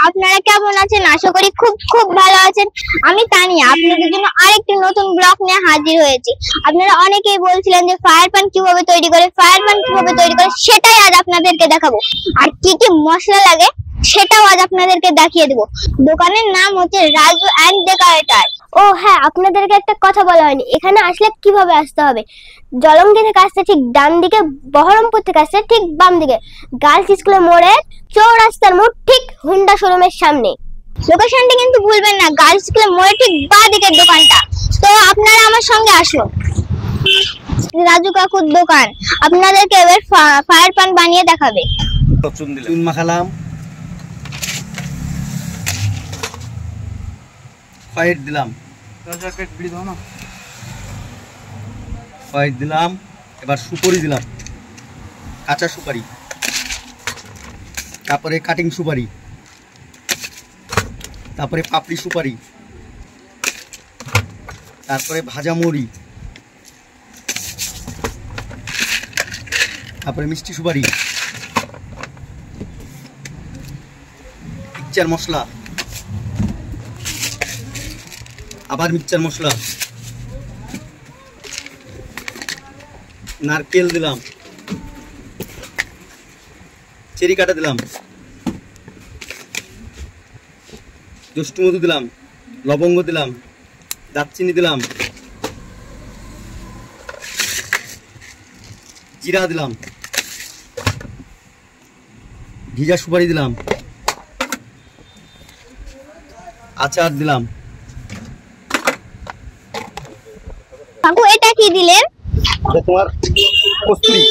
আপনারা কেমন আছেন? আশা করি খুব খুব ভালো আছেন। আমি তানিয়া আপনাদের জন্য আরেকটি নতুন ব্লগ নিয়ে হাজির হয়েছি। আপনারা অনেকেই বলছিলেন যে ফায়ার পান কিভাবে তৈরি করে সেটাই আজ আপনাদেরকে দেখাবো। আর কি কি মশলা লাগে সেটাও আজ আপনাদেরকে দেখিয়ে দেবো। দোকানের নাম হচ্ছে রাজু এন্ড ডেকোরেটর। ও হ্যাঁ, আপনাদেরকে একটা কথা বলা হয়নি, এখানে আসলে কিভাবে আসতে হবে। জলঙ্গি থেকে আসতে ঠিক ডান দিকে, বহরমপুর থেকে আসতে ঠিক বাম দিকে, গার্লস স্কুলের মোড়ের চৌরাস্তার মোড় ঠিক হুন্ডা শোরুমের সামনে। লোকেশনটা কিন্তু ভুলবেন না, গার্লস স্কুলের মোড়ের ঠিক বাঁ দিকের দোকানটা। তো আপনারা আমার সঙ্গে আসুন। রাজু কাকুর দোকান আপনাদেরকে এবার ফায়ার পান বানিয়ে দেখাবে। চুন মাখালাম, হোয়াইট দিলাম, এবার সুপারি দিলাম, কাঁচা সুপারি, তারপরে কাটিং সুপারি, তারপরে পাপড়ি সুপারি, তারপরে ভাজা মুড়ি, তারপরে মিষ্টি সুপারি, মিক্সচার মশলা, আবার মিক্সচার মশলা, নারকেল দিলাম, চেরি কাটা দিলাম, জোষ্ট মধু দিলাম, লবঙ্গ দিলাম, দারচিনি দিলাম, জিরা দিলাম, ভিজা সুপারি দিলাম, আচার দিলাম। কাকু এটা কি দিলেন? তোমার কস্তুরি।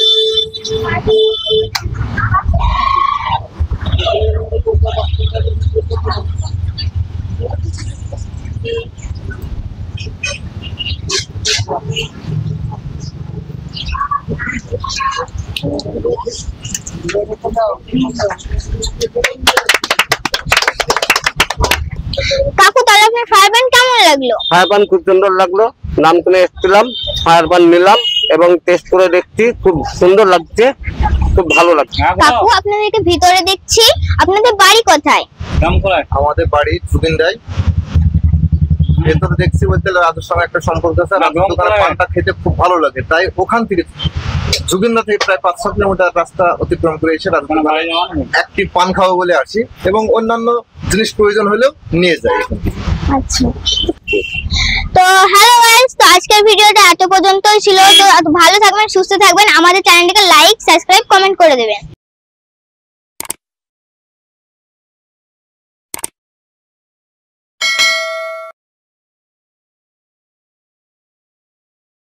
কাকু তাহলে আপনার ফায়ার পান কেমন লাগলো? ফায়ার পান খুব সুন্দর লাগলো, নাম শুনে এসেছিলাম, ফায়ার পান নিলাম এবং টেস্ট করে দেখছি, খুব সুন্দর লাগছে, খুব ভালো লাগছে। কাকু আপনাদেরকে ভিতরে দেখছি, আপনাদের বাড়ি কোথায়? আমাদের বাড়ি জুগিন্দায়। ভেতরে দেখছি বলতে রাজুর সঙ্গে একটা সম্পর্ক আছে, রাজুর দোকানে পানটা খেতে খুব ভালো লাগে, তাই ওখান থেকে জুগিন্দা থেকে প্রায় 5-6 কিলোমিটার রাস্তা অতিক্রম করে এসে রাজুর দোকানে একটি পান খাবো বলে আসি এবং অন্যান্য জিনিস প্রয়োজন হলেও নিয়ে যাই। আচ্ছা, তো হ্যালো গাইস, তো আজকের ভিডিওটা এত পর্যন্তই ছিল। তো ভালো থাকবেন, সুস্থ থাকবেন, আমাদের চ্যানেলটাকে লাইক, সাবস্ক্রাইব, কমেন্ট করে দেবেন।